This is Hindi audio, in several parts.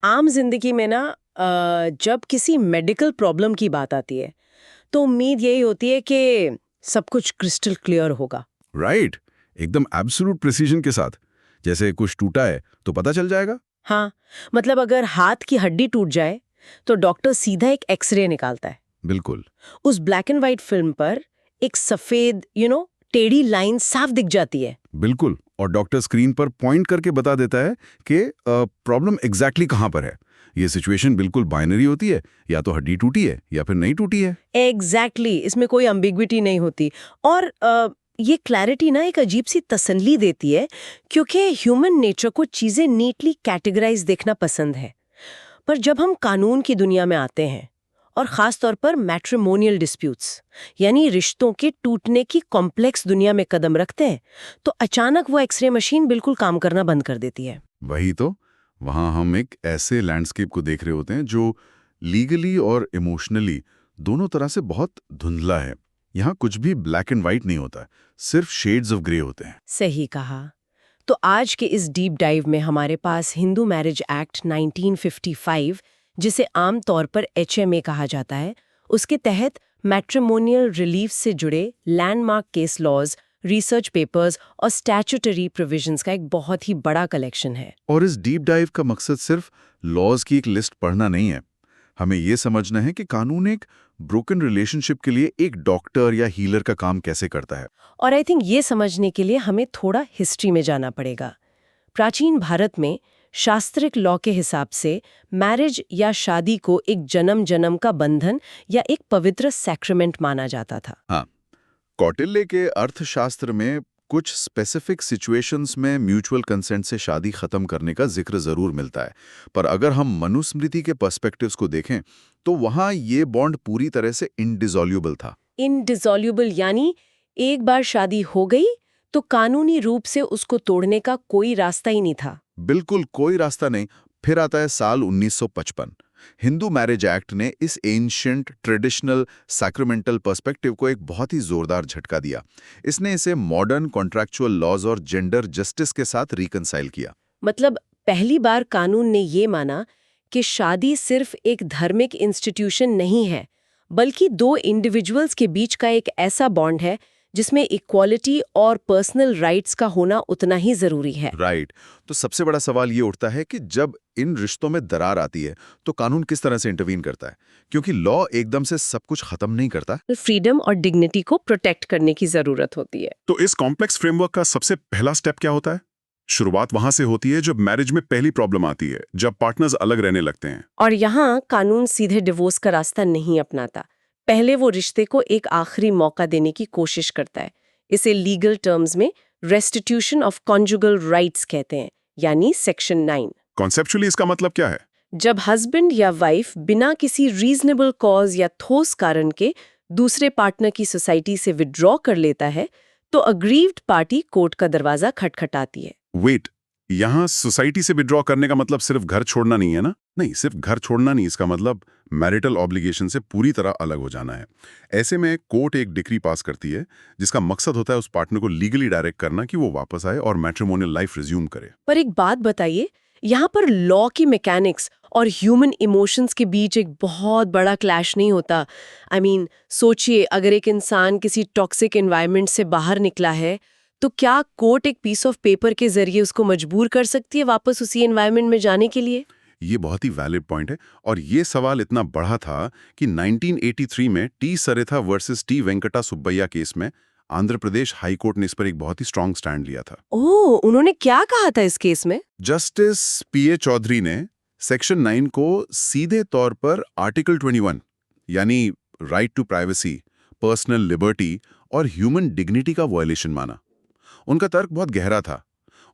आम जिंदगी में ना जब किसी मेडिकल प्रॉब्लम की बात आती है तो उम्मीद यही होती है कि सब कुछ क्रिस्टल क्लियर होगा। राइट। एकदम एब्सोल्यूट प्रिसीजन के साथ। जैसे कुछ टूटा है तो पता चल जाएगा। हाँ, मतलब अगर हाथ की हड्डी टूट जाए तो डॉक्टर सीधा एक एक्सरे निकालता है। बिल्कुल। उस ब्लैक एंड व्हाइट फिल्म पर एक सफेद टेढ़ी लाइन साफ दिख जाती है। बिल्कुल, और डॉक्टर स्क्रीन पर पॉइंट करके बता देता है कि प्रॉब्लम एग्जैक्टली कहाँ पर है। ये सिचुएशन बिल्कुल बाइनरी होती है, या तो हड्डी टूटी है या फिर नहीं टूटी है। एग्जैक्टली इसमें कोई अम्बिग्विटी नहीं होती। और ये क्लैरिटी ना एक अजीब सी तसल्ली देती है, क्योंकि ह्यूमन नेचर को चीजें नीटली कैटेगराइज देखना पसंद है। पर जब हम कानून की दुनिया में आते हैं, और खास तौर पर मैट्रिमोनियल डिस्प्यूट्स यानी रिश्तों के टूटने की कॉम्प्लेक्स दुनिया में कदम रखते हैं, तो अचानक वो एक्सरे मशीन बिल्कुल काम करना बंद कर देती है। वही तो। वहाँ हम एक ऐसे लैंडस्केप को देख रहे होते हैं जो लीगली और इमोशनली दोनों तरह से बहुत धुंधला है। यहाँ कुछ भी ब्लैक एंड व्हाइट नहीं होता, सिर्फ शेड्स ऑफ ग्रे होते हैं। सही कहा। तो आज के इस डीप डाइव में हमारे पास हिंदू मैरिज एक्ट 1955, जिसे आम तौर पर HMA कहा जाता है, उसके तहत मैट्रिमोनियल रिलीफ से जुड़े landmark case laws, research papers और स्टैट्यूटरी प्रोविजंस का एक बहुत ही बड़ा कलेक्शन है। और इस डीप डाइव का मकसद सिर्फ लॉज की एक लिस्ट पढ़ना नहीं है। हमें यह समझना है कि कानून एक ब्रोकन रिलेशनशिप के लिए एक डॉक्टर या हीलर का काम कैसे करता है। और आई थिंक ये समझने के लिए हमें थोड़ा हिस्ट्री में जाना पड़ेगा। प्राचीन भारत में शास्त्रिक लॉ के हिसाब से मैरिज या शादी को एक जन्म जन्म का बंधन या एक पवित्र सैक्रामेंट माना जाता था। हाँ, कौटिल्य के अर्थशास्त्र में कुछ स्पेसिफिक सिचुएशंस में म्यूचुअल कंसेंट से शादी खत्म करने का जिक्र जरूर मिलता है, पर अगर हम मनुस्मृति के पर्सपेक्टिव्स को देखें तो वहां ये बॉन्ड पूरी तरह से इनडिसॉल्यूबल था। इनडिसॉल्यूबल यानी एक बार शादी हो गई तो कानूनी रूप से उसको तोड़ने का कोई रास्ता ही नहीं था। बिल्कुल कोई रास्ता नहीं। फिर आता है साल 1955। हिंदू मैरिज एक्ट ने इस एंशिएंट ट्रेडिशनल सैक्रामेंटल पर्सपेक्टिव को एक बहुत ही जोरदार झटका दिया। इसने इसे मॉडर्न कॉन्ट्रैक्चुअल लॉज और जेंडर जस्टिस के साथ रिकंसाइल किया। मतलब पहली बार कानून ने ये माना कि शादी सिर्फ एक धार्मिक इंस्टीट्यूशन नहीं है, बल्कि दो इंडिविजुअल्स के बीच का एक ऐसा बॉन्ड है जिसमें इक्वालिटी और पर्सनल राइट्स का होना उतना ही जरूरी है। राइट। तो सबसे बड़ा सवाल ये उठता है कि जब इन रिश्तों में दरार आती है तो कानून किस तरह से इंटरवीन करता है, क्योंकि लॉ एकदम से सब कुछ खत्म नहीं करता। फ्रीडम और डिग्निटी को प्रोटेक्ट करने की जरूरत होती है। तो इस कॉम्प्लेक्स फ्रेमवर्क का सबसे पहला स्टेप क्या होता है? शुरुआत वहां से होती है जब मैरिज में पहली प्रॉब्लम आती है, जब पार्टनर्स अलग रहने लगते हैं। और यहाँ कानून सीधे डिवोर्स का रास्ता नहीं अपनाता। पहले वो रिश्ते को एक आखिरी मौका देने की कोशिश करता है। इसे लीगल टर्म्स में रेस्टिट्यूशन ऑफ कॉन्जुगल राइट्स कहते हैं, यानी सेक्शन 9। कॉन्सेप्चुअली इसका मतलब क्या है? जब हस्बैंड या वाइफ बिना किसी रीजनेबल कॉज या ठोस कारण के दूसरे पार्टनर की सोसाइटी से विड्रॉ कर लेता है, तो अग्रीव्ड पार्टी कोर्ट का दरवाजा खटखटाती है। वेट, यहाँ सोसाइटी से विड्रॉ करने का मतलब सिर्फ घर छोड़ना नहीं है ना? नहीं, सिर्फ घर छोड़ना नहीं, इसका मतलब मैरिटल ऑब्लिगेशन से पूरी तरह अलग हो जाना है। ऐसे में कोर्ट एक डिक्री पास करती है जिसका मकसद होता है उस पार्टनर को लीगली डायरेक्ट करना कि वो वापस आए और मैट्रिमोनियल लाइफ रिज्यूम करे। पर एक बात बताइए, यहाँ पर लॉ की मैकेनिक्स और ह्यूमन इमोशंस के बीच एक बहुत बड़ा क्लैश नहीं होता? आई मीन, सोचिए अगर एक इंसान किसी टॉक्सिक एनवायरनमेंट से बाहर निकला है, तो क्या कोर्ट एक पीस ऑफ पेपर के जरिए उसको मजबूर कर सकती है वापस उसी एनवायरनमेंट में जाने के लिए? ये बहुत ही वैलिड पॉइंट है, और ये सवाल इतना बड़ा था कि 1983 में T Sareetha versus T Venkata Subbaiah case में आंध्र प्रदेश हाई कोर्ट ने इस पर एक बहुत ही स्ट्रांग स्टैंड लिया था। ओह, उन्होंने क्या कहा था इस केस में? जस्टिस पीए चौधरी ने सेक्शन 9 को सीधे तौर पर आर्टिकल 21 यानी right to privacy, personal liberty और ह्यूमन डिग्निटी का वायलेशन माना। उनका तर्क बहुत गहरा था।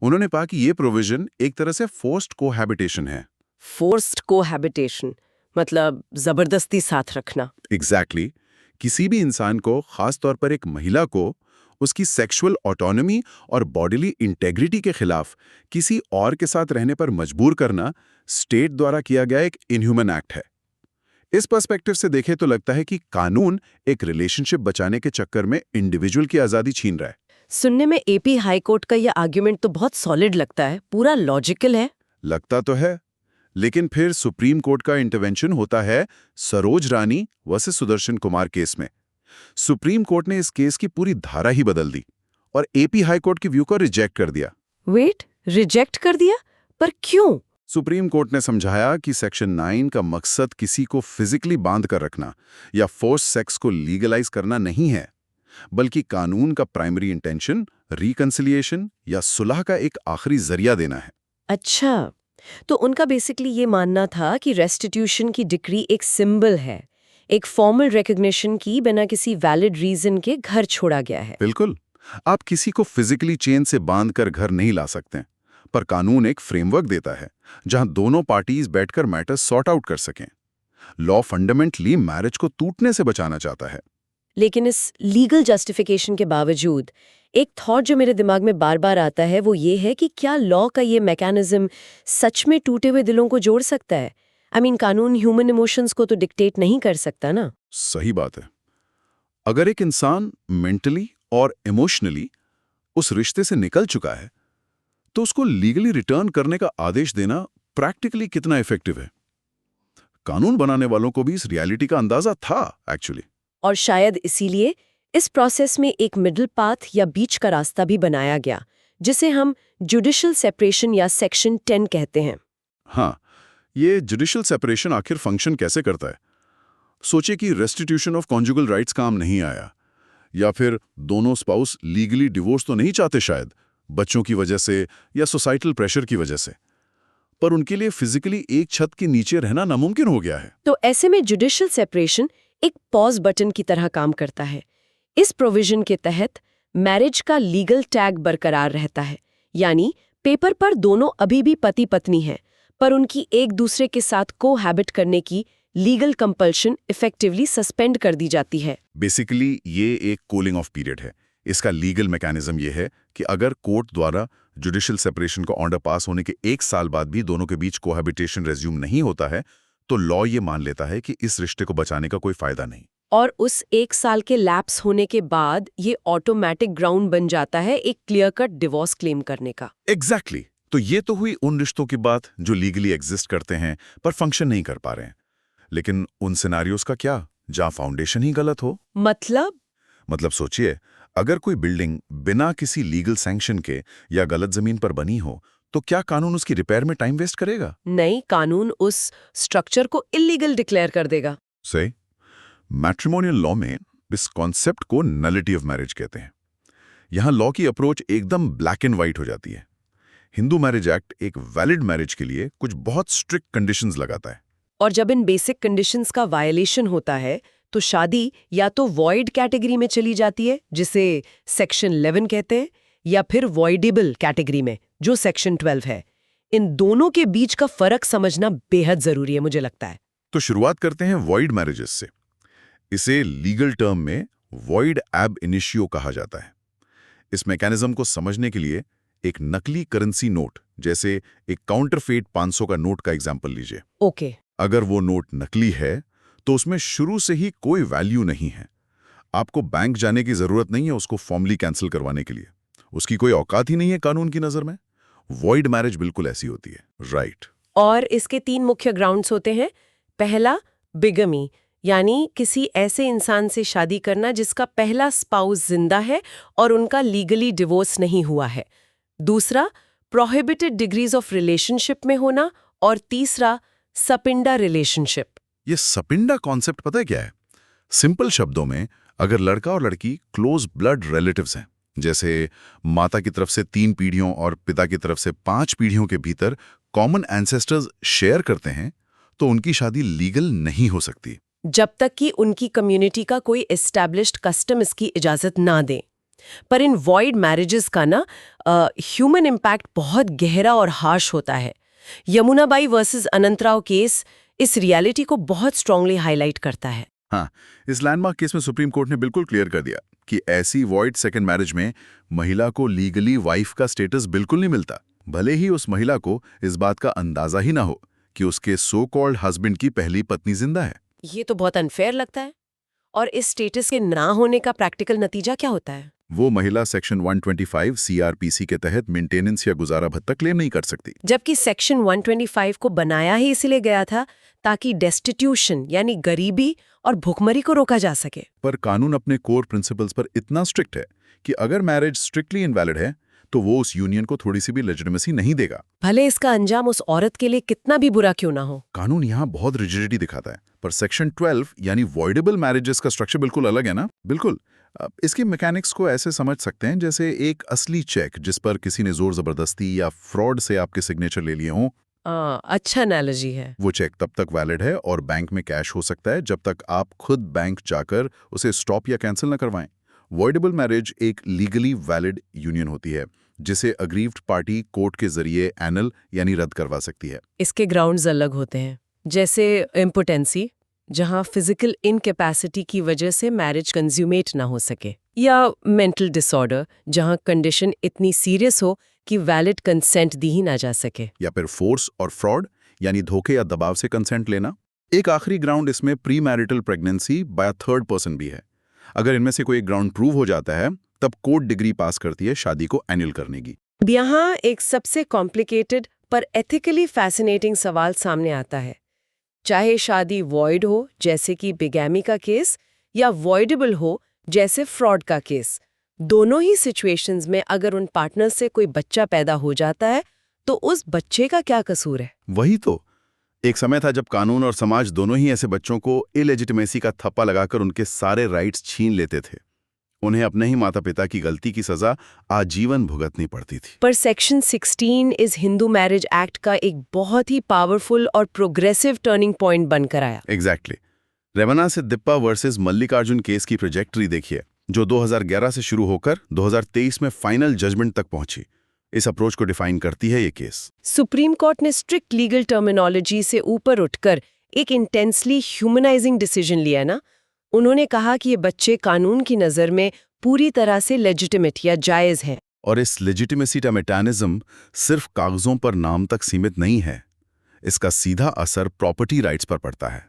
उन्होंने कहा कि ये प्रोविजन एक तरह से फोर्स्ड कोहैबिटेशन है। फोर्स्ड कोहैबिटेशन मतलब जबरदस्ती साथ रखना। एग्जैक्टली। किसी भी इंसान को, खास तौर पर एक महिला को, उसकी सेक्सुअल ऑटोनॉमी और बॉडीली इंटेग्रिटी के खिलाफ किसी और के साथ रहने पर मजबूर करना स्टेट द्वारा किया गया एक इनह्यूमन एक्ट है। इस पर्सपेक्टिव से देखें तो लगता है कि कानून एक रिलेशनशिप बचाने के चक्कर में इंडिविजुअल की आजादी छीन रहा है। सुनने में AP हाई कोर्ट का यह आर्ग्यूमेंट तो बहुत सॉलिड लगता है, पूरा लॉजिकल है। लगता तो है, लेकिन फिर सुप्रीम कोर्ट का इंटरवेंशन होता है सरोज रानी वर्सेस सुदर्शन कुमार केस में। सुप्रीम कोर्ट ने इस केस की पूरी धारा ही बदल दी और एपी हाई कोर्ट के व्यू को रिजेक्ट कर दिया। वेट, रिजेक्ट कर दिया? पर क्यों? सुप्रीम कोर्ट ने समझाया कि सेक्शन 9 का मकसद किसी को फिजिकली बांध कर रखना या फोर्स सेक्स को लीगलाइज करना नहीं है, बल्कि कानून का प्राइमरी इंटेंशन रिकंसिलिएशन या सुलह का एक आखिरी जरिया देना है। अच्छा, तो उनका बेसिकली ये मानना था कि रेस्टिट्यूशन की डिक्री एक सिंबल है, एक फॉर्मल रिकॉग्निशन की बिना किसी वैलिड रीजन के घर छोड़ा गया है। बिल्कुल, आप किसी को फिजिकली चेन से बांधकर घर नहीं ला सकते, पर कानून एक फ्रेमवर्क देता है जहां दोनों पार्टीज बैठकर मैटर सॉर्ट आउट कर सकें। लॉ फंडामेंटली मैरिज को टूटने से बचाना चाहता है। लेकिन इस लीगल जस्टिफिकेशन के बावजूद एक थॉट जो मेरे दिमाग में बार बार आता है वो ये है कि क्या लॉ का ये मैकेनिज्म सच में टूटे हुए दिलों को जोड़ सकता है? कानून ह्यूमन इमोशंस को तो डिक्टेट नहीं कर सकता ना। सही बात है। अगर एक इंसान मेंटली और इमोशनली उस रिश्ते से निकल चुका है, तो उसको लीगली रिटर्न करने का आदेश देना प्रैक्टिकली कितना इफेक्टिव है? कानून बनाने वालों को भी इस रियलिटी का अंदाजा था एक्चुअली। और शायद इसीलिए इस प्रोसेस में एक मिडिल पाथ या बीच का रास्ता भी बनाया गया, जिसे हम जुडिशियल सेपरेशन या सेक्शन 10 कहते हैं। हाँ, ये जुडिशियल सेपरेशन आखिर फंक्शन कैसे करता है? सोचे कि रेस्टिट्यूशन ऑफ कॉन्जुगल राइट्स काम नहीं आया, या फिर दोनों स्पाउस लीगली डिवोर्स तो नहीं चाहते शायद, बच्चों की वजह से या सोसाइटल प्रेशर की वजह से, पर उनके लिए फिजिकली एक छत के नीचे रहना नामुमकिन हो गया है। तो ऐसे में जुडिशियल सेपरेशन एक पॉज बटन की तरह काम करता है। इस प्रोविजन के तहत मैरिज का लीगल टैग बरकरार रहता है, यानी पेपर पर दोनों अभी भी पति पत्नी हैं, पर उनकी एक दूसरे के साथ कोहैबिट करने की लीगल कंपल्शन इफेक्टिवली सस्पेंड कर दी जाती है। बेसिकली ये एक कूलिंग ऑफ पीरियड है। इसका लीगल मैकेनिज्म ये है कि अगर कोर्ट द्वारा जुडिशियल सेपरेशन का ऑर्डर पास होने के 1 साल बाद भी दोनों के बीच कोहैबिटेशन रेज्यूम नहीं होता है, तो लॉ ये मान लेता है कि इस रिश्ते को बचाने का कोई फायदा नहीं। और उस 1 साल के लैप्स होने के बाद ये ऑटोमेटिक ग्राउंड बन जाता है एक क्लियर कट डिवोर्स क्लेम करने का। एग्जैक्टली। तो ये तो हुई उन रिश्तों की बात जो लीगली एग्जिस्ट करते हैं पर फंक्शन नहीं कर पा रहे हैं। लेकिन उन सिनारियोस का क्या जहां फाउंडेशन ही गलत हो? मतलब सोचिए, अगर कोई बिल्डिंग बिना किसी लीगल सैंक्शन के या गलत जमीन पर बनी हो, तो क्या कानून उसकी रिपेयर में टाइम वेस्ट करेगा? नहीं, कानून उस स्ट्रक्चर को इलीगल डिक्लेयर कर देगा। सही। मैट्रिमोनियल लॉ में इस कॉन्सेप्ट को नलिटी ऑफ मैरिज कहते हैं। यहां लॉ की अप्रोच एकदम ब्लैक एंड व्हाइट हो जाती है। हिंदू मैरिज एक्ट एक वैलिड मैरिज के लिए कुछ बहुत स्ट्रिक्ट कंडीशंस लगाता है, और जब इन बेसिक कंडीशंस का वायलेशन होता है तो शादी या तो वॉइड कैटेगरी में चली जाती है, जिसे सेक्शन 11 कहते हैं, या फिर वॉइडेबल कैटेगरी में, जो सेक्शन 12 है। इन दोनों के बीच का फर्क समझना बेहद जरूरी है, मुझे लगता है। तो शुरुआत करते हैं वॉइड मैरिजेस से। इसे लीगल टर्म में वॉइड एब इनिशियो कहा जाता है। इस मैकेनिज्म को समझने के लिए एक नकली करेंसी नोट, जैसे एक काउंटरफेट 500 का नोट का एग्जाम्पल लीजिए। ओके। अगर वो नोट नकली है तो उसमें शुरू से ही कोई वैल्यू नहीं है। आपको बैंक जाने की जरूरत नहीं है उसको फॉर्मली कैंसिल करवाने के लिए। उसकी कोई औकात ही नहीं है कानून की नजर में। वॉइड मैरिज बिल्कुल ऐसी होती है, राइट। और इसके 3 मुख्य ग्राउंड्स होते हैं। पहला, बिगमी, यानी किसी ऐसे इंसान से शादी करना जिसका पहला स्पाउस जिंदा है और उनका लीगली डिवोर्स नहीं हुआ है। दूसरा, प्रोहिबिटेड डिग्रीज ऑफ रिलेशनशिप में होना। और तीसरा, सपिंडा रिलेशनशिप। ये सपिंडा कॉन्सेप्ट पता है क्या है? सिंपल शब्दों में, अगर लड़का और लड़की क्लोज ब्लड रिलेटिव्स हैं, जैसे माता की तरफ से 3 पीढ़ियों और पिता की तरफ से 5 पीढ़ियों के भीतर कॉमन एंसेस्टर्स शेयर करते हैं, तो उनकी शादी लीगल नहीं हो सकती जब तक कि उनकी कम्युनिटी का कोई एस्टैब्लिश्ड कस्टम इसकी इजाजत ना दे। पर इन वॉइड मैरिजेस का ना ह्यूमन इम्पैक्ट बहुत गहरा और हार्श होता है। यमुनाबाई वर्सेस अनंतराव केस इस रियलिटी को बहुत स्ट्रांगली हाईलाइट करता है। हाँ, इस लैंडमार्क केस में सुप्रीम कोर्ट ने बिल्कुल क्लियर कर दिया कि ऐसी वॉइड सेकंड मैरिज में महिला को लीगली वाइफ का स्टेटस बिल्कुल नहीं मिलता, भले ही उस महिला को इस बात का अंदाजा ही ना हो कि उसके सो कॉल्ड हस्बैंड की पहली पत्नी जिंदा है। ये तो बहुत अनफेयर लगता है। और इस स्टेटस के ना होने का प्रैक्टिकल नतीजा क्या होता है? वो महिला सेक्शन 125 सीआरपीसी के तहत मेंटेनेंस या गुजारा भत्ता क्लेम नहीं कर सकती। जबकि सेक्शन 125 को बनाया ही इसलिए गया था ताकि डेस्टिट्यूशन यानी गरीबी और भुखमरी को रोका जा सके। पर कानून अपने कोर प्रिंसिपल्स पर इतना स्ट्रिक्ट है कि अगर मैरिज स्ट्रिक्टली इनवैलिड है तो वो उस यूनियन को थोड़ी सी भी लेजिटिमेसी नहीं देगा, भले इसका अंजाम उस औरत के लिए कितना भी बुरा क्यों ना हो। कानून यहाँ बहुत रिजिडिटी दिखाता है। पर सेक्शन 12 यानी वॉइडेबल मैरिजेस का स्ट्रक्चर बिल्कुल अलग है ना। बिल्कुल। इसकी मैकेनिक्स को ऐसे समझ सकते हैं जैसे एक असली चेक जिस पर किसी ने जोर जबरदस्ती या फ्रॉड से आपके सिग्नेचर ले लिए हों। अच्छा एनालॉजी है। वो चेक तब तक वैलिड है और बैंक में कैश हो सकता है जब तक आप खुद बैंक जाकर उसे स्टॉप या कैंसिल न करवाएं। वॉइडेबल मैरिज एक लीगली वैलिड यूनियन होती है जिसे अग्रीव्ड पार्टी कोर्ट के जरिए एनल यानी रद्द करवा सकती है। इसके ग्राउंड्स अलग होते हैं, जैसे इम्पोटेंसी, जहां फिजिकल इनकैपेसिटी की वजह से मैरिज कंज्यूमेट ना हो सके, या मेंटल डिसऑर्डर, जहां कंडीशन इतनी सीरियस हो कि वैलिड कंसेंट दी ही ना जा सके, या फिर फोर्स और फ्रॉड यानी धोखे या दबाव से कंसेंट लेना। एक आखिरी ग्राउंड इसमें pre marital pregnancy by third person भी है। अगर इनमें से कोई एक ग्राउंड प्रूव हो जाता है तब कोर्ट डिग्री पास करती है शादी को एन्युअल करने की। यहाँ एक सबसे कॉम्प्लिकेटेड पर एथिकली फैसिनेटिंग सवाल सामने आता है। चाहे शादी वॉइड हो जैसे कि बिगैमी का केस या वॉइडेबल हो जैसे फ्रॉड का केस, दोनों ही सिचुएशंस में अगर उन पार्टनर्स से कोई बच्चा पैदा हो जाता है तो उस बच्चे का क्या कसूर है? वही तो। एक समय था जब कानून और समाज दोनों ही ऐसे बच्चों को इलेजिटिमेसी का थप्पा लगाकर उनके सारे राइट्स छीन लेते थे। उन्हें अपने ही माता पिता की गलती की सजा आजीवन भुगतनी पड़ती थी। पर सेक्शन 16 इस हिंदू मैरिज एक्ट का एक बहुत ही पावरफुल और प्रोग्रेसिव टर्निंग पॉइंट बनकर आया। एग्जैक्टली। रेवन्ना से दिप्पा वर्सेस मल्लिकार्जुन केस की ट्रेजेक्टरी देखिए, जो 2011 से शुरू होकर 2023 में फाइनल जजमेंट तक पहुंची। इस अप्रोच को डिफाइन करती है ये केस। सुप्रीम कोर्ट ने स्ट्रिक्ट लीगल टर्मिनोलॉजी से ऊपर उठकर एक इंटेंसली ह्यूमनाइजिंग डिसीजन लिया ना। उन्होंने कहा कि ये बच्चे कानून की नज़र में पूरी तरह से लेजिटिमेट या जायज़ हैं। और इस लेजिटिमेसी का मैकेनिज्म सिर्फ कागजों पर नाम तक सीमित नहीं है, इसका सीधा असर प्रॉपर्टी राइट्स पर पड़ता है।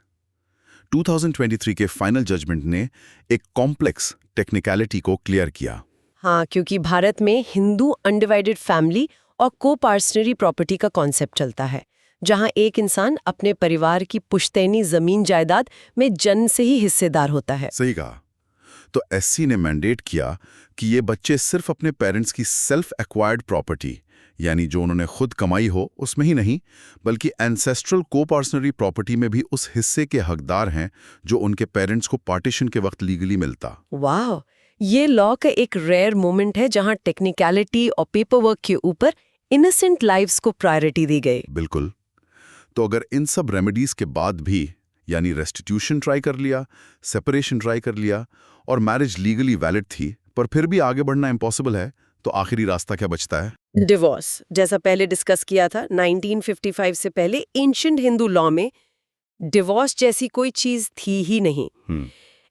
2023 के फाइनल जजमेंट ने एक कॉम्प्लेक्स टेक्निकलिटी को क्लियर किया। हाँ, क्योंकि भारत में हिंदू अनडिवाइडेड फैमिली और को-पार्सनरी प्रॉपर्टी का कॉन्सेप्ट चलता है, जहां एक इंसान अपने परिवार की पुश्तैनी जमीन जायदाद में जन्म से ही हिस्सेदार होता है। सही कहा। तो एससी ने मैंडेट किया कि ये बच्चे सिर्फ अपने पेरेंट्स की सेल्फ एक्वायर्ड प्रॉपर्टी यानी जो उन्होंने खुद कमाई हो उसमें ही नहीं, बल्कि एंसेस्ट्रल को-पार्सनरी प्रॉपर्टी में भी उस हिस्से के हकदार हैं जो उनके पेरेंट्स को पार्टीशन के वक्त लीगली मिलता। वाह, ये लॉ का एक रेयर मोमेंट है जहां टेक्निकलिटी और पेपर वर्क के ऊपर इनोसेंट लाइव्स को प्रायोरिटी दी गई। बिल्कुल। तो अगर इन सब रेमेडीज के बाद भी यानी रेस्टिट्यूशन ट्राई कर लिया, सेपरेशन ट्राई कर लिया और मैरिज लीगली वैलिड थी, पर फिर भी आगे बढ़ना इम्पॉसिबल है, तो आखिरी रास्ता क्या बचता है? डिवोर्स। जैसा पहले डिस्कस किया था, 1955 से पहले एंशिएंट हिंदू लॉ में डिवोर्स जैसी कोई चीज थी ही नहीं।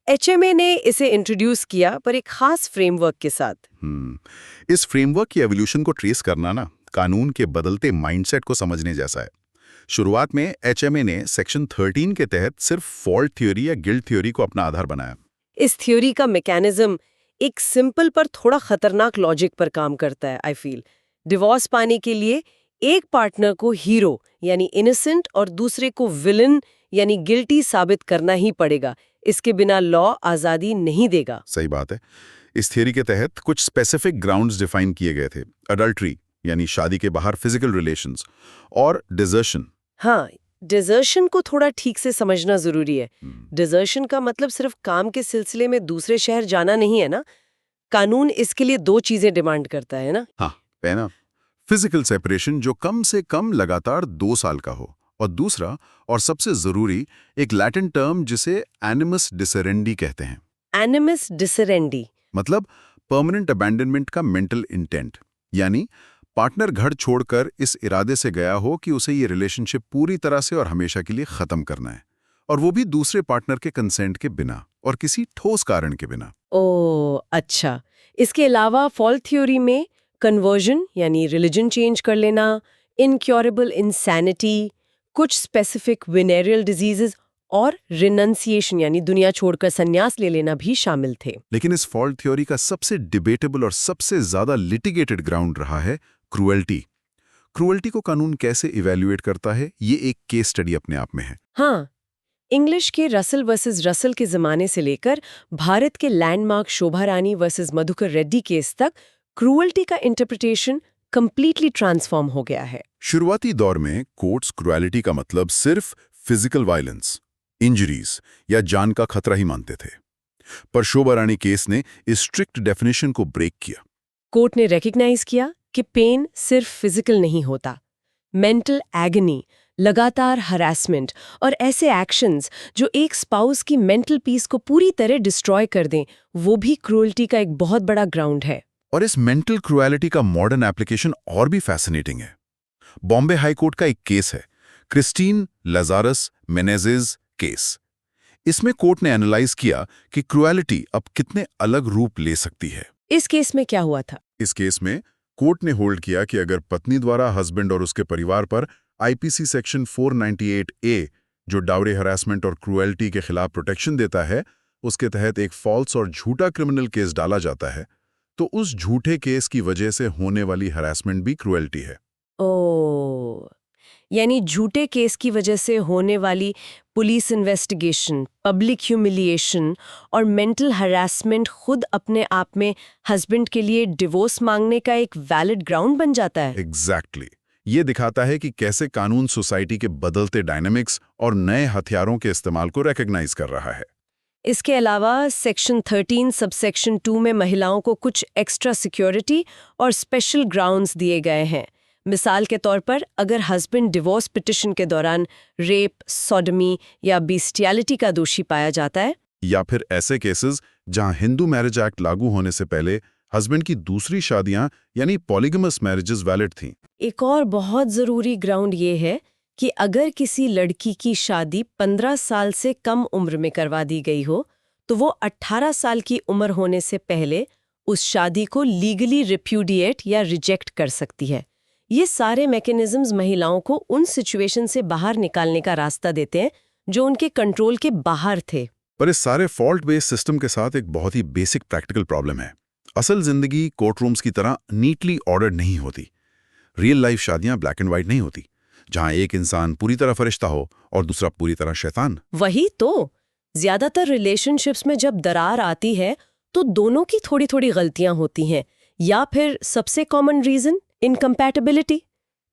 एचएमए ने इसे इंट्रोड्यूस किया, पर एक खास फ्रेमवर्क के साथ। इस फ्रेमवर्क की एवोल्यूशन को ट्रेस करना ना कानून के बदलते माइंडसेट को समझने जैसा है। शुरुआत में एचएमए ने सेक्शन 13 के तहत सिर्फ फॉल्ट थ्योरी या गिल्ट थ्योरी को अपना आधार बनाया। इस थ्योरी का मैकेनिज्म एक सिंपल पर थोड़ा खतरनाक लॉजिक पर काम करता है। आई फील डिवोर्स पाने के लिए एक पार्टनर को हीरो यानी इनोसेंट और दूसरे को विलन यानी गिल्टी साबित करना ही पड़ेगा। इसके बिना लॉ आजादी नहीं देगा। सही बात है। इस थ्योरी के तहत कुछ स्पेसिफिक ग्राउंड्स डिफाइन किए गए थे। अडल्ट्री यानी शादी के बाहर फिजिकल रिलेशंस, और डिजर्शन। हाँ, डिजर्शन को थोड़ा ठीक से समझना जरूरी है। डिजर्शन का मतलब सिर्फ काम के सिलसिले में दूसरे शहर जाना नहीं है ना। कानून इसके लिए दो चीजें डिमांड करता है ना। हाँ, पहला फिजिकल सेपरेशन जो कम से कम लगातार 2 साल का हो, और दूसरा और सबसे जरूरी एक लैटिन टर्म जिसे एनिमस डिसरेंडी कहते हैं। एनिमस डिसरेंडी मतलब परमानेंट अबैंडनमेंट का मेंटल इंटेंट, यानी पार्टनर घर छोड़कर इस इरादे से गया हो कि उसे ये रिलेशनशिप पूरी तरह से और हमेशा के लिए खत्म करना है, और वो भी दूसरे पार्टनर के कंसेंट के बिना और किसी ठोस कारण के बिना। ओह अच्छा। इसके अलावा फॉल्ट थ्योरी में कन्वर्जन यानी रिलीजन चेंज कर लेना, इनक्योरेबल इंसैनिटी, कुछ स्पेसिफिक वेनेरियल डिजीजेस और रिनंसिएशन यानी दुनिया छोड़कर संन्यास ले लेना भी शामिल थे। लेकिन इस फॉल्ट थ्योरी का सबसे डिबेटेबल और सबसे ज्यादा लिटिगेटेड ग्राउंड रहा है क्रूएल्टी। क्रूएल्टी को कानून कैसे इवैल्यूएट करता है, ये एक केस स्टडी अपने आप में है। हाँ, इंग्लिश के रसल वर्सेस रसल के जमाने से लेकर भारत के लैंडमार्क शोभा रानी वर्सेस मधुकर रेड्डी केस तक क्रूएल्टी का इंटरप्रिटेशन कंप्लीटली ट्रांसफॉर्म हो गया है। शुरुआती दौर में कोर्ट्स क्रूएलिटी का मतलब सिर्फ फिजिकल वायलेंस, इंजरीज या जान का खतरा ही मानते थे। पर शोभा रानी केस ने इस स्ट्रिक्ट डेफिनेशन को ब्रेक किया। कोर्ट ने रिकग्नाइज किया कि पेन सिर्फ फिजिकल नहीं होता, मेंटल एगनी, लगातार हरासमेंट और ऐसे एक्शंस जो एक स्पाउस की मेंटल पीस को पूरी तरह डिस्ट्रॉय कर दें, वो भी क्रूएल्टी का एक बहुत बड़ा ग्राउंड है। और इस मेंटल क्रूएलिटी का मॉडर्न एप्लीकेशन और भी फैसिनेटिंग है। बॉम्बे हाई कोर्ट का एक केस है, क्रिस्टीन लाजारस मेनेजेस केस। इसमें कोर्ट ने एनालाइज किया कि क्रूएलिटी अब कितने अलग रूप ले सकती है। इस केस में क्या हुआ था? इस केस में कोर्ट ने होल्ड किया कि अगर पत्नी द्वारा हस्बैंड और उसके परिवार पर आईपीसी सेक्शन 498A, जो डाउरी हरासमेंट और क्रूएल्टी के खिलाफ प्रोटेक्शन देता है, उसके तहत एक फॉल्स और झूठा क्रिमिनल केस डाला जाता है, तो उस झूठे केस की वजह से होने वाली हरासमेंट भी क्रूएल्टी है। ओह, यानी झूठे केस की वजह से होने वाली पुलिस इन्वेस्टिगेशन, पब्लिक ह्यूमिलिएशन और मेंटल हरासमेंट खुद अपने आप में हस्बैंड के लिए डिवोर्स मांगने का एक वैलिड ग्राउंड बन जाता है। एग्जैक्टली। ये दिखाता है कि कैसे कानून सोसाइटी के बदलते डायनामिक्स और नए हथियारों के इस्तेमाल को रिकॉग्नाइज कर रहा है। इसके अलावा सेक्शन 13 सबसेक्शन 2 में महिलाओं को कुछ एक्स्ट्रा सिक्योरिटी और स्पेशल ग्राउंड्स दिए गए हैं। मिसाल के तौर पर अगर हस्बैंड डिवोर्स पिटिशन के दौरान रेप, सोडमी या बिस्टियलिटी का दोषी पाया जाता है, या फिर ऐसे केसेस जहां हिंदू मैरिज एक्ट लागू होने से पहले हस्बैंड की दूसरी शादियां यानी पॉलीगमस मैरिजेस वैलिड थीं। एक और बहुत ज़रूरी ग्राउंड ये है कि अगर किसी लड़की की शादी 15 साल से कम उम्र में करवा दी गई हो, तो वो 18 साल की उम्र होने से पहले उस शादी को लीगली रिप्यूडिएट या रिजेक्ट कर सकती है। ये सारे मैकेनिज्म्स महिलाओं को उन सिचुएशन से बाहर निकालने का रास्ता देते हैं जो उनके कंट्रोल के बाहर थे। पर इस सारे फॉल्ट बेस्ड सिस्टम के साथ एक बहुत ही बेसिक प्रैक्टिकल प्रॉब्लम है। असल जिंदगी कोर्ट रूम्स की तरह नीटली ऑर्डर्ड नहीं होती। रियल लाइफ शादियां ब्लैक एंड व्हाइट नहीं होती, जहां एक इंसान पूरी तरह फरिश्ता हो और दूसरा पूरी तरह शैतान। वही तो, ज्यादातर रिलेशनशिप्स में जब दरार आती है तो दोनों की थोड़ी थोड़ी गलतियां होती हैं, या फिर सबसे कॉमन रीजन इनकम्पैटिबिलिटी।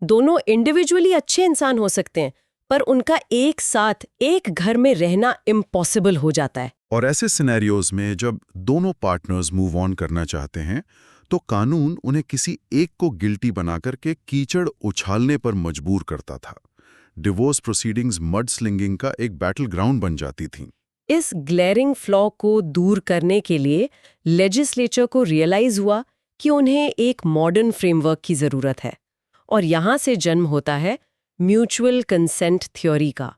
दोनों इंडिविजुअली अच्छे इंसान हो सकते हैं, पर उनका एक साथ एक घर में रहना इम्पॉसिबल हो जाता है। और ऐसे सिनेरियोज में जब दोनों पार्टनर्स मूव ऑन करना चाहते हैं, तो कानून उन्हें किसी एक को गिल्टी बनाकर के कीचड़ उछालने पर मजबूर करता था। डिवोर्स प्रोसीडिंग्स मड स्लिंगिंग का एक बैटल ग्राउंड बन जाती थीं। इस ग्लेरिंग फ्लॉ को दूर करने के लिए लेजिस्लेचर को रियलाइज हुआ कि उन्हें एक मॉडर्न फ्रेमवर्क की जरूरत है, और यहां से जन्म होता है म्यूचुअल कंसेंट थ्योरी का।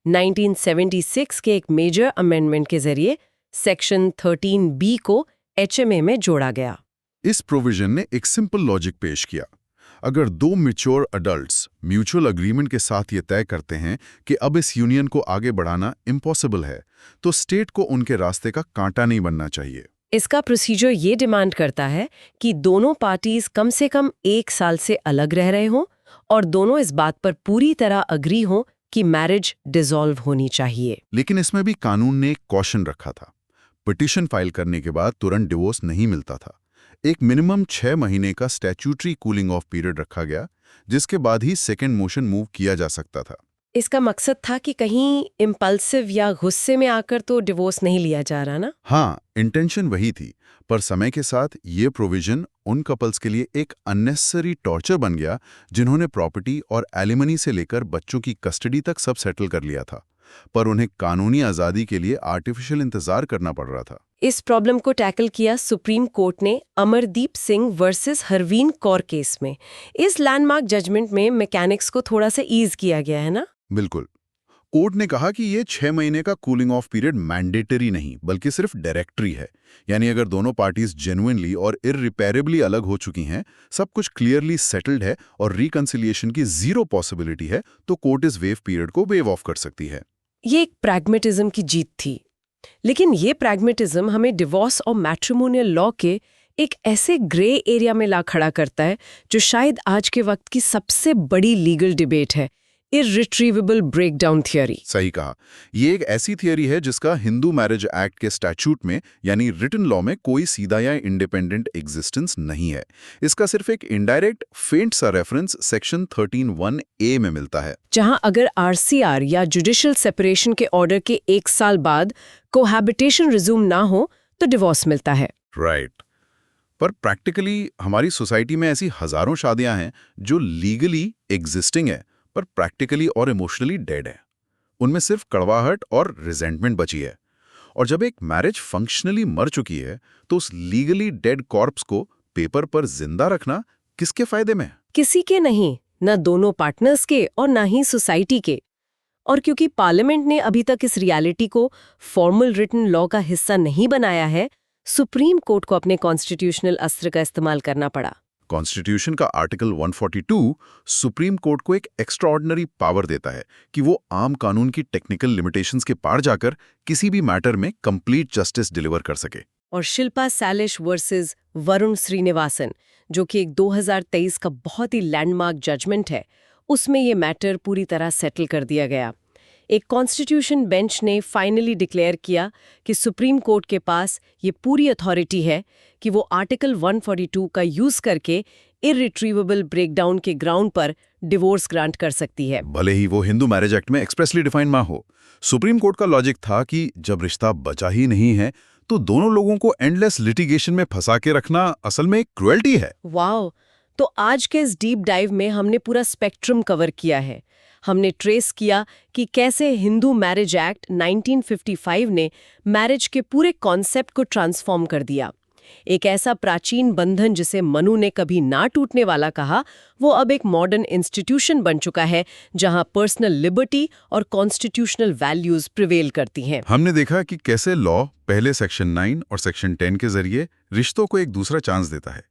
1976 के एक मेजर अमेंडमेंट के जरिए सेक्शन 13B को HMA में जोड़ा गया। इस प्रोविजन ने एक सिंपल लॉजिक पेश किया। अगर दो मैच्योर अडल्ट्स म्यूचुअल अग्रीमेंट के साथ ये तय करते हैं कि अब इस यूनियन को आगे बढ़ाना इम्पॉसिबल है, तो स्टेट को उनके रास्ते का कांटा नहीं बनना चाहिए। इसका प्रोसीजर ये डिमांड करता है कि दोनों पार्टीज कम से कम 1 साल से अलग रह रहे हों और दोनों इस बात पर पूरी तरह अग्री हों कि मैरिज डिसॉल्व होनी चाहिए। लेकिन इसमें भी कानून ने एक कॉशन रखा था। पिटीशन फाइल करने के बाद तुरंत डिवोर्स नहीं मिलता था। एक मिनिमम 6 महीने का स्टैट्यूटरी कूलिंग ऑफ पीरियड रखा गया, जिसके बाद ही सेकेंड मोशन मूव किया जा सकता था। इसका मकसद था कि कहीं इम्पल्सिव या गुस्से में आकर तो डिवोर्स नहीं लिया जा रहा ना। हाँ, इंटेंशन वही थी, पर समय के साथ ये प्रोविजन उन कपल्स के लिए एक अननेसेसरी टॉर्चर बन गया जिन्होंने प्रॉपर्टी और एलिमनी से लेकर बच्चों की कस्टडी तक सब सेटल कर लिया था, पर उन्हें कानूनी आज़ादी के लिए आर्टिफिशियल इंतजार करना पड़ रहा था। इस प्रॉब्लम को टैकल किया सुप्रीम कोर्ट ने अमरदीप सिंह वर्सेस हरवीन कौर केस में। इस लैंडमार्क जजमेंट में मैकेनिक्स को थोड़ा सा ईज किया गया है ना। बिल्कुल। कोर्ट ने कहा कि ये 6 महीने का कूलिंग ऑफ पीरियड मैंडेटरी नहीं बल्कि सिर्फ डायरेक्टरी है, यानी अगर दोनों पार्टीज जेन्युइनली और इररिपेरेबली अलग हो चुकी हैं, सब कुछ क्लियरली सेटल्ड है और रिकंसिलिएशन की 0 पॉसिबिलिटी है, तो कोर्ट इस वेव पीरियड को वेव ऑफ कर सकती है। ये एक प्रैग्मेटिज्म की जीत थी। लेकिन ये प्रैग्मेटिज्म हमें डिवोर्स और मैट्रिमोनियल लॉ के एक ऐसे ग्रे एरिया में ला खड़ा करता है जो शायद आज के वक्त की सबसे बड़ी लीगल डिबेट है, इररिट्रीवेबल ब्रेकडाउन थ्योरी। सही कहा। ये एक ऐसी थियरी है जिसका हिंदू मैरिज एक्ट के स्टैट्यूट में यानी रिटन लॉ में कोई सीधा या इंडिपेंडेंट एग्जिस्टेंस नहीं है। इसका सिर्फ एक इनडायरेक्ट फेंट सा रेफरेंस सेक्शन 13(1)(a) में मिलता है, जहां अगर आरसीआर या जुडिशियल सेपरेशन के ऑर्डर के 1 साल बाद कोहैबिटेशन रिज्यूम ना हो तो डिवोर्स मिलता है। राइट। पर प्रैक्टिकली हमारी सोसाइटी में ऐसी हजारों शादियां हैं जो लीगली एग्जिस्टिंग है पर प्रैक्टिकली और इमोशनली डेड है। उनमें सिर्फ कड़वाहट और रिजेंटमेंट बची है। और जब एक मैरिज फंक्शनली मर चुकी है तो उस लीगली डेड कॉर्प्स को पेपर पर जिंदा रखना किसके फायदे में है? किसी के नहीं, न दोनों पार्टनर्स के और न ही सोसाइटी के। और क्योंकि पार्लियामेंट ने अभी तक इस रियलिटी को फॉर्मल रिटन लॉ का हिस्सा नहीं बनाया है, सुप्रीम कोर्ट को अपने कॉन्स्टिट्यूशनल अस्त्र का इस्तेमाल करना पड़ा। कॉन्स्टिट्यूशन का आर्टिकल 142 सुप्रीम कोर्ट को एक एक्स्ट्राऑर्डिनरी पावर देता है कि वो आम कानून की टेक्निकल लिमिटेशंस के पार जाकर किसी भी मैटर में कंप्लीट जस्टिस डिलीवर कर सके। और शिल्पा सैलिश वर्सेस वरुण श्रीनिवासन, जो कि एक 2023 का बहुत ही लैंडमार्क जजमेंट है, उसमें ये मैटर पूरी तरह सेटल कर दिया गया। एक कॉन्स्टिट्यूशन बेंच ने फाइनली डिक्लेयर किया कि सुप्रीम कोर्ट के पास ये पूरी अथॉरिटी है कि वो आर्टिकल 142 का यूज करके इररिट्रीवेबल ब्रेकडाउन के ग्राउंड पर डिवोर्स ग्रांट कर सकती है, भले ही वो हिंदू मैरिज एक्ट में एक्सप्रेसली डिफाइंड ना हो। सुप्रीम कोर्ट का लॉजिक था कि जब रिश्ता बचा ही नहीं है तो दोनों लोगों को एंडलेस लिटिगेशन में फंसा के रखना असल में एक क्रुएल्टी है। वाओ! तो आज के इस डीप डाइव में हमने पूरा स्पेक्ट्रम कवर किया है। हमने ट्रेस किया कि कैसे हिंदू मैरिज एक्ट 1955 ने मैरिज के पूरे कॉन्सेप्ट को ट्रांसफॉर्म कर दिया। एक ऐसा प्राचीन बंधन जिसे मनु ने कभी ना टूटने वाला कहा, वो अब एक मॉडर्न इंस्टीट्यूशन बन चुका है जहां पर्सनल लिबर्टी और कॉन्स्टिट्यूशनल वैल्यूज प्रिवेल करती हैं। हमने देखा कि कैसे लॉ पहले सेक्शन 9 और सेक्शन 10 के जरिए रिश्तों को एक दूसरा चांस देता है।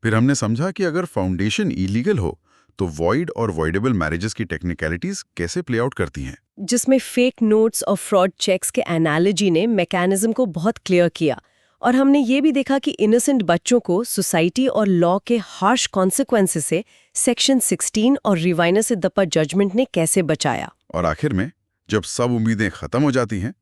फिर हमने समझा कि अगर फाउंडेशन इलीगल हो तो वॉइड और वॉइडेबल मैरिजेस की टेक्निकलिटीज कैसे प्ले आउट करती हैं, जिसमें फेक नोट्स और फ्रॉड चेक्स के एनालॉजी ने मैकेनिज्म को बहुत क्लियर किया। और हमने ये भी देखा कि इनोसेंट बच्चों को सोसाइटी और लॉ के हार्श कॉन्सिक्वेंसेस से सेक्शन 16 और रिवाइनर सिद्दप्पा जजमेंट ने कैसे बचाया। और आखिर में जब सब उम्मीदें खत्म हो जाती हैं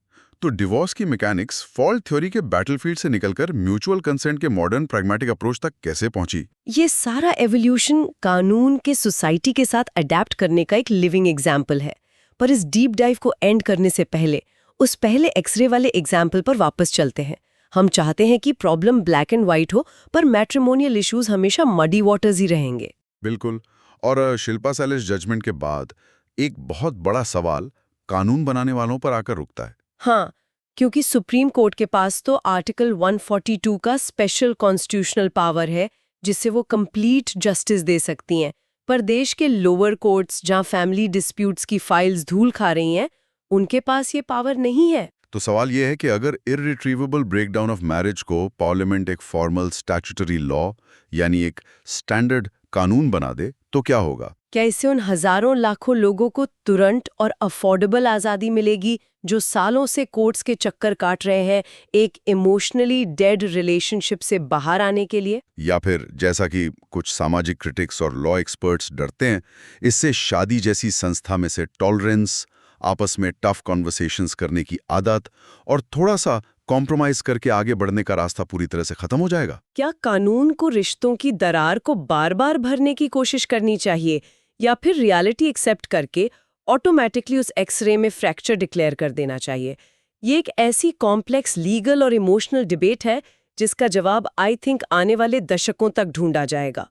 तो डिवोर्स की मैकेनिक्स फॉल्ट थ्योरी के बैटलफील्ड से निकलकर म्यूचुअल कंसेंट के मॉडर्न प्रैग्मेटिक अप्रोच तक कैसे पहुंची। ये सारा एवोल्यूशन कानून के सोसाइटी के साथ अडेप्ट करने का एक लिविंग एग्जाम्पल है। पर इस डीप डाइव को एंड करने से पहले उस पहले एक्सरे वाले एग्जाम्पल पर वापस चलते हैं। हम चाहते हैं कि प्रॉब्लम ब्लैक एंड व्हाइट हो, पर मैट्रिमोनियल इश्यूज हमेशा मडी वाटर्स ही रहेंगे। बिल्कुल। और शिल्पा सैलिश जजमेंट के बाद एक बहुत बड़ा सवाल कानून बनाने वालों पर आकर रुकता है। हाँ, क्योंकि सुप्रीम कोर्ट के पास तो आर्टिकल 142 का स्पेशल कॉन्स्टिट्यूशनल पावर है जिससे वो कंप्लीट जस्टिस दे सकती हैं। पर देश के लोअर कोर्ट्स जहां फैमिली डिस्प्यूट्स की फाइल्स धूल खा रही हैं, उनके पास ये पावर नहीं है। तो सवाल यह है कि अगर इररिट्रीवेबल ब्रेकडाउन ऑफ मैरिज को पार्लियामेंट एक फॉर्मल स्टैट्यूटरी लॉ यानी एक स्टैंडर्ड कानून बना दे तो क्या होगा? क्या इससे उन हजारों लाखों लोगों को तुरंत और अफोर्डेबल आज़ादी मिलेगी जो सालों से कोर्ट्स के चक्कर काट रहे हैं एक इमोशनली डेड रिलेशनशिप से बाहर आने के लिए? या फिर जैसा कि कुछ सामाजिक क्रिटिक्स और लॉ एक्सपर्ट्स डरते हैं, इससे शादी जैसी संस्था में से टॉलरेंस, आपस में टफ कॉन्वर्सेशंस करने की आदत और थोड़ा सा कॉम्प्रोमाइज करके आगे बढ़ने का रास्ता पूरी तरह से खत्म हो जाएगा? क्या कानून को रिश्तों की दरार को बार बार भरने की कोशिश करनी चाहिए, या फिर रियलिटी एक्सेप्ट करके ऑटोमेटिकली उस एक्सरे में फ्रैक्चर डिक्लेयर कर देना चाहिए? ये एक ऐसी कॉम्प्लेक्स लीगल और इमोशनल डिबेट है जिसका जवाब आई थिंक आने वाले दशकों तक ढूंढा जाएगा।